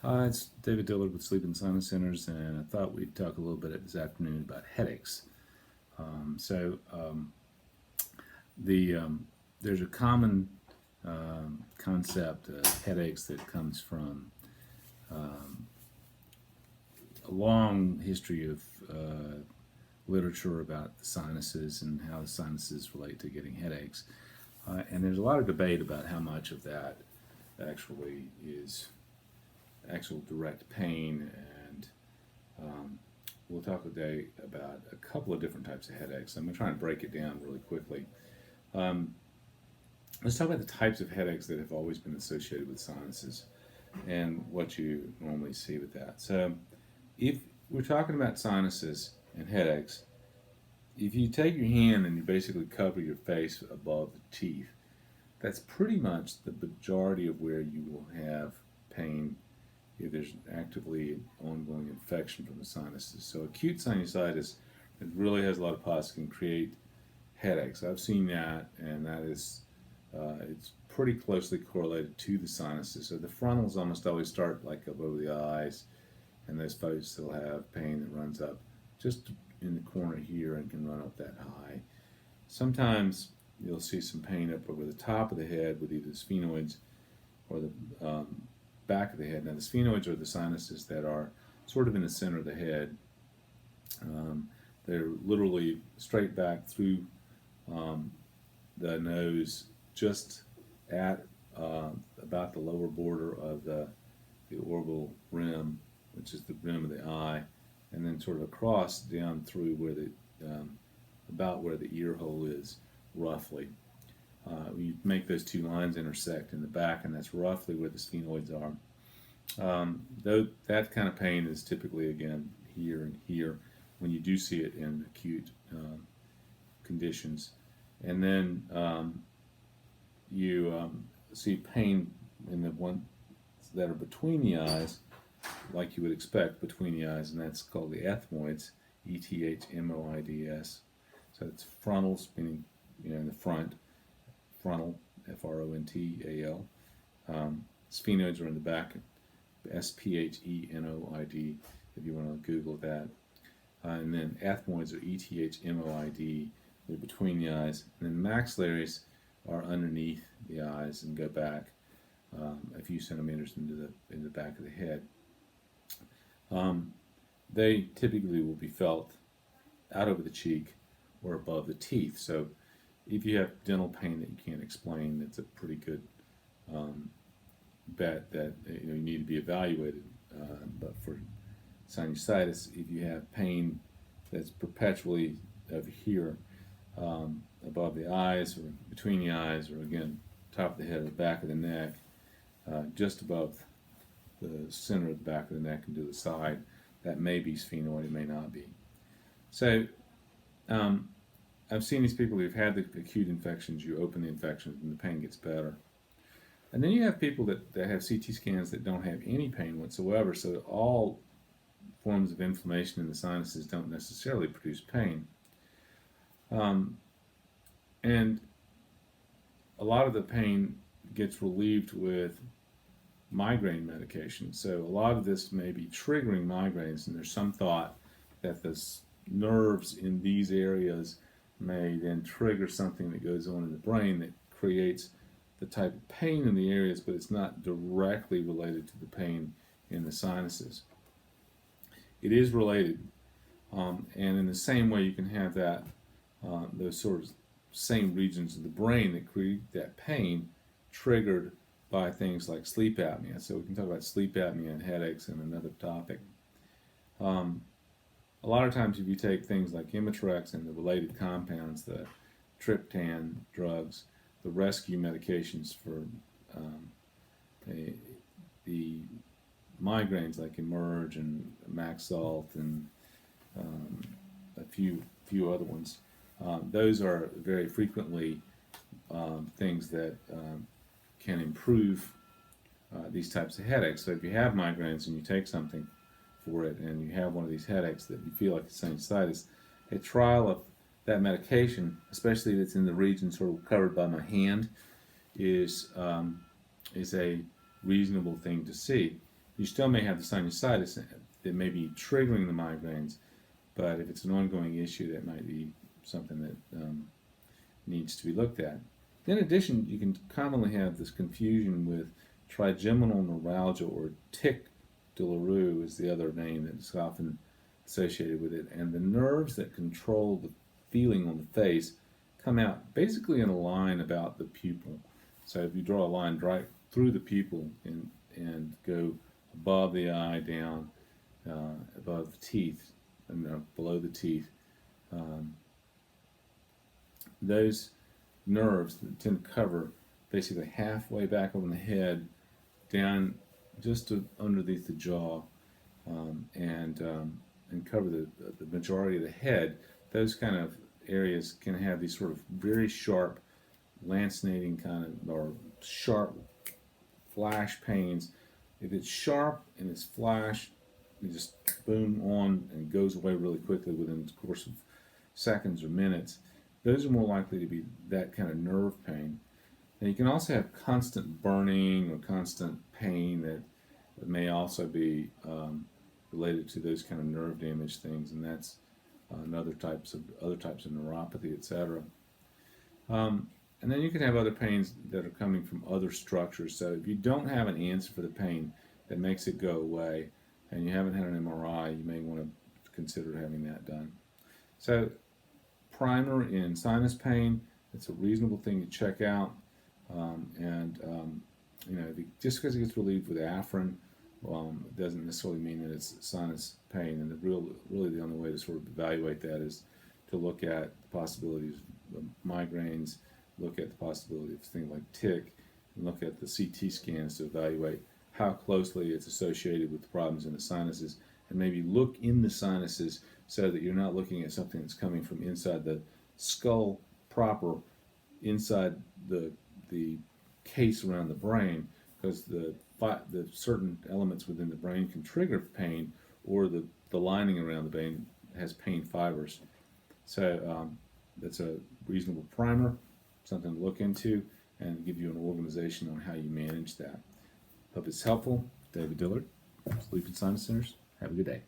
Hi, it's David Dillard with Sleep and Sinus Centers, and I thought we'd talk a little bit this afternoon about headaches. So, the there's a common concept of headaches that comes from a long history of literature about the sinuses and how the sinuses relate to getting headaches. And there's a lot of debate about how much of that actually is actual direct pain, and we'll talk today about a couple of different types of headaches. I'm going to try and break it down really quickly. Um, let's talk about the types of headaches that have always been associated with sinuses and what you normally see with that. So if we're talking about sinuses and headaches, if you take your hand and you basically cover your face above the teeth, that's pretty much the majority of where you will have pain if there's actively ongoing infection from the sinuses. So acute sinusitis, it really has a lot of pus, can create headaches. I've seen that, and that is it's pretty closely correlated to the sinuses. So the frontals almost always start like up over the eyes, and those folks still have pain that runs up just in the corner here and can run up that high. Sometimes you'll see some pain up over the top of the head with either the sphenoids or the back of the head. Now, the sphenoids are the sinuses that are sort of in the center of the head. They're literally straight back through the nose, just at about the lower border of the orbital rim, which is the rim of the eye, and then sort of across down through where the about where the ear hole is, roughly. You make those two lines intersect in the back, and that's roughly where the sphenoids are. Though that kind of pain is typically, again, here and here when you do see it in acute conditions. And then you see pain in the ones that are between the eyes, like you would expect between the eyes, and that's called the ethmoids, Ethmoids. So it's frontals, meaning in the front, frontal, Frontal. Sphenoids are in the back, Sphenoid, if you want to Google that. And then ethmoids are Ethmoid, they're between the eyes. And then maxillaries are underneath the eyes and go back a few centimeters into the back of the head. They typically will be felt out over the cheek or above the teeth. So if you have dental pain that you can't explain, that's a pretty good bet that you need to be evaluated. But for sinusitis, if you have pain that's perpetually over here, above the eyes or between the eyes, or again top of the head or the back of the neck, just above the center of the back of the neck and to the side, that may be sphenoid, it may not be. So I've seen these people who've had the acute infections. You open the infections and the pain gets better. And then you have people that have CT scans that don't have any pain whatsoever, so all forms of inflammation in the sinuses don't necessarily produce pain. And a lot of the pain gets relieved with migraine medication. So a lot of this may be triggering migraines, and there's some thought that the nerves in these areas may then trigger something that goes on in the brain that creates the type of pain in the areas, but it's not directly related to the pain in the sinuses. It is related, and in the same way you can have that those sort of same regions of the brain that create that pain triggered by things like sleep apnea. So we can talk about sleep apnea and headaches in another topic. A lot of times if you take things like Imitrex and the related compounds, the triptan drugs, the rescue medications for the migraines like Emerge and Maxalt and a few other ones, those are very frequently things that can improve these types of headaches. So if you have migraines and you take something for it and you have one of these headaches that you feel like it's sinusitis, a trial of that medication, especially if it's in the region sort of covered by my hand, is a reasonable thing to see. You still may have the sinusitis that may be triggering the migraines, but if it's an ongoing issue, that might be something that needs to be looked at. In addition, you can commonly have this confusion with trigeminal neuralgia, or Tic De Le Rue is the other name that is often associated with it. And the nerves that control the feeling on the face come out basically in a line about the pupil. So if you draw a line right through the pupil and go above the eye, down, above the teeth, and below the teeth, those nerves that tend to cover basically halfway back over the head, down just underneath the jaw, and cover the majority of the head. Those kind of areas can have these sort of very sharp, lancinating kind of, or sharp flash pains. If it's sharp and it's flash, it just boom on and goes away really quickly within the course of seconds or minutes. Those are more likely to be that kind of nerve pain. And you can also have constant burning or constant pain that may also be related to those kind of nerve damage things, and that's other types of neuropathy, etc. And then you can have other pains that are coming from other structures. So if you don't have an answer for the pain that makes it go away, and you haven't had an MRI, you may want to consider having that done. So primer in sinus pain, it's a reasonable thing to check out. Just because it gets relieved with Afrin, it doesn't necessarily mean that it's sinus pain. And really the only way to sort of evaluate that is to look at the possibilities of migraines, look at the possibility of things like tic, and look at the CT scans to evaluate how closely it's associated with the problems in the sinuses, and maybe look in the sinuses so that you're not looking at something that's coming from inside the skull proper, inside the case around the brain, because the certain elements within the brain can trigger pain, or the lining around the brain has pain fibers. So that's a reasonable primer, something to look into, and give you an organization on how you manage that. Hope it's helpful. David Dillard, Sleep and Sinus Centers. Have a good day.